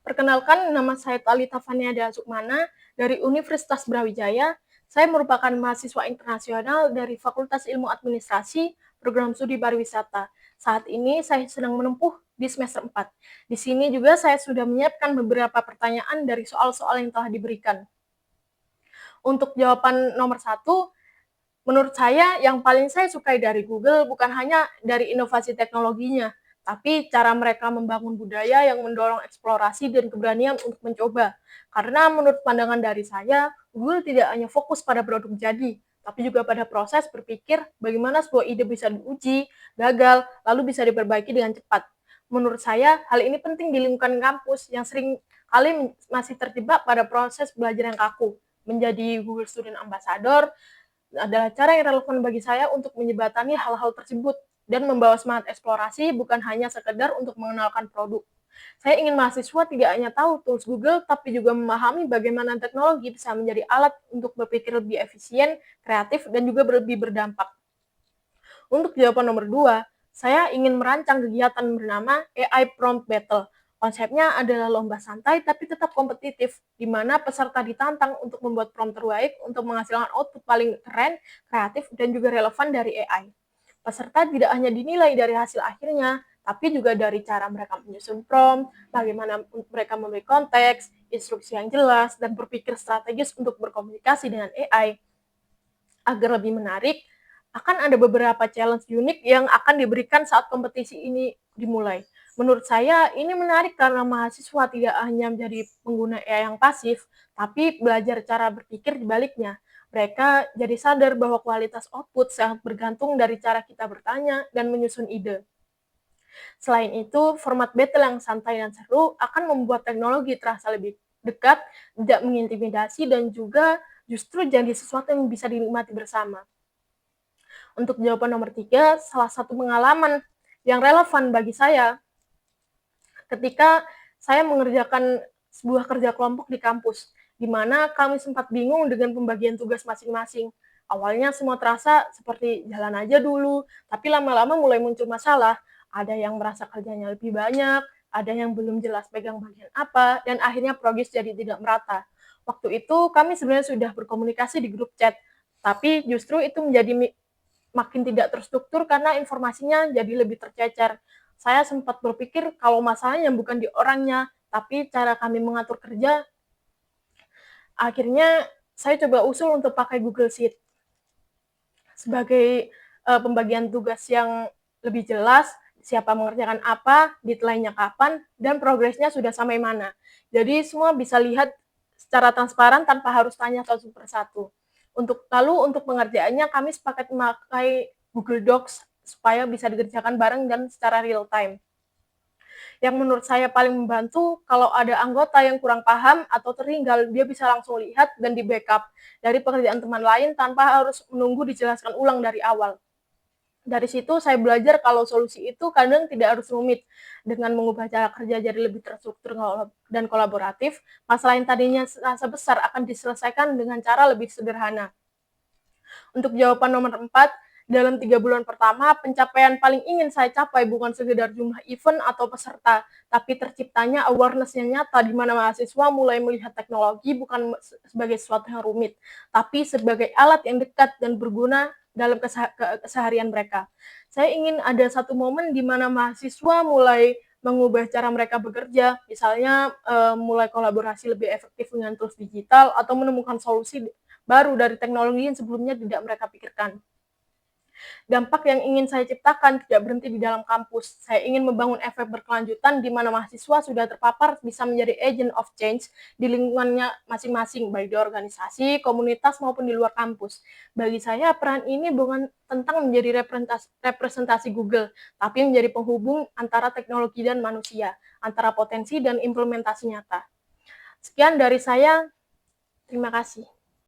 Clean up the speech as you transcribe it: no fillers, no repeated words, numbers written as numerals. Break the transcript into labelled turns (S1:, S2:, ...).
S1: Perkenalkan, nama saya Talita Faniada Sukmana dari Universitas Brawijaya. Saya merupakan mahasiswa internasional dari Fakultas Ilmu Administrasi, Program Studi Pariwisata. Saat ini saya sedang menempuh di semester 4. Di sini juga saya sudah menyiapkan beberapa pertanyaan dari soal-soal yang telah diberikan. Untuk jawaban nomor 1, menurut saya yang paling saya sukai dari Google bukan hanya dari inovasi teknologinya, tapi cara mereka membangun budaya yang mendorong eksplorasi dan keberanian untuk mencoba. Karena menurut pandangan dari saya, Google tidak hanya fokus pada produk jadi, tapi juga pada proses berpikir bagaimana sebuah ide bisa diuji, gagal, lalu bisa diperbaiki dengan cepat. Menurut saya, hal ini penting di lingkungan kampus yang sering kali masih terjebak pada proses belajar yang kaku. Menjadi Google Student Ambassador adalah cara yang relevan bagi saya untuk menjembatani hal-hal tersebut dan membawa semangat eksplorasi bukan hanya sekedar untuk mengenalkan produk. Saya ingin mahasiswa tidak hanya tahu tools Google, tapi juga memahami bagaimana teknologi bisa menjadi alat untuk berpikir lebih efisien, kreatif, dan juga lebih berdampak. Untuk jawaban nomor 2, saya ingin merancang kegiatan bernama AI Prompt Battle. Konsepnya adalah lomba santai tapi tetap kompetitif, di mana peserta ditantang untuk membuat prompt terbaik untuk menghasilkan output paling keren, kreatif, dan juga relevan dari AI. Peserta tidak hanya dinilai dari hasil akhirnya, tapi juga dari cara mereka menyusun prompt, bagaimana mereka memberi konteks, instruksi yang jelas, dan berpikir strategis untuk berkomunikasi dengan AI. Agar lebih menarik, akan ada beberapa challenge unik yang akan diberikan saat kompetisi ini dimulai. Menurut saya, ini menarik karena mahasiswa tidak hanya menjadi pengguna AI yang pasif, tapi belajar cara berpikir di baliknya. Mereka jadi sadar bahwa kualitas output sangat bergantung dari cara kita bertanya dan menyusun ide. Selain itu, format battle yang santai dan seru akan membuat teknologi terasa lebih dekat, tidak mengintimidasi, dan juga justru jadi sesuatu yang bisa dinikmati bersama. Untuk jawaban nomor 3, salah satu pengalaman yang relevan bagi saya ketika saya mengerjakan sebuah kerja kelompok di kampus, di mana kami sempat bingung dengan pembagian tugas masing-masing. Awalnya semua terasa seperti jalan aja dulu, tapi lama-lama mulai muncul masalah. Ada yang merasa kerjanya lebih banyak, ada yang belum jelas pegang bagian apa, dan akhirnya progres jadi tidak merata. Waktu itu kami sebenarnya sudah berkomunikasi di grup chat, tapi justru itu menjadi makin tidak terstruktur karena informasinya jadi lebih tercecer. Saya sempat berpikir kalau masalahnya bukan di orangnya, tapi cara kami mengatur kerja. Akhirnya saya coba usul untuk pakai Google Sheet sebagai pembagian tugas yang lebih jelas, siapa mengerjakan apa, deadline-nya kapan, dan progresnya sudah sampai mana. Jadi semua bisa lihat secara transparan tanpa harus tanya satu persatu. Untuk pengerjaannya kami sepakat memakai Google Docs supaya bisa dikerjakan bareng dan secara real time. Yang menurut saya paling membantu, kalau ada anggota yang kurang paham atau tertinggal, dia bisa langsung lihat dan di-backup dari pekerjaan teman lain tanpa harus menunggu dijelaskan ulang dari awal. Dari situ saya belajar kalau solusi itu kadang tidak harus rumit. Dengan mengubah cara kerja jadi lebih terstruktur dan kolaboratif, masalah yang tadinya serasa besar akan diselesaikan dengan cara lebih sederhana. Untuk jawaban nomor 4, dalam 3 bulan pertama, pencapaian paling ingin saya capai bukan sekedar jumlah event atau peserta, tapi terciptanya awareness yang nyata di mana mahasiswa mulai melihat teknologi bukan sebagai sesuatu yang rumit, tapi sebagai alat yang dekat dan berguna dalam keseharian mereka. Saya ingin ada satu momen di mana mahasiswa mulai mengubah cara mereka bekerja, misalnya mulai kolaborasi lebih efektif dengan tools digital atau menemukan solusi baru dari teknologi yang sebelumnya tidak mereka pikirkan. Dampak yang ingin saya ciptakan tidak berhenti di dalam kampus. Saya ingin membangun efek berkelanjutan di mana mahasiswa sudah terpapar bisa menjadi agent of change di lingkungannya masing-masing, baik di organisasi, komunitas, maupun di luar kampus. Bagi saya, peran ini bukan tentang menjadi representasi Google, tapi menjadi penghubung antara teknologi dan manusia, antara potensi dan implementasi nyata. Sekian dari saya, terima kasih.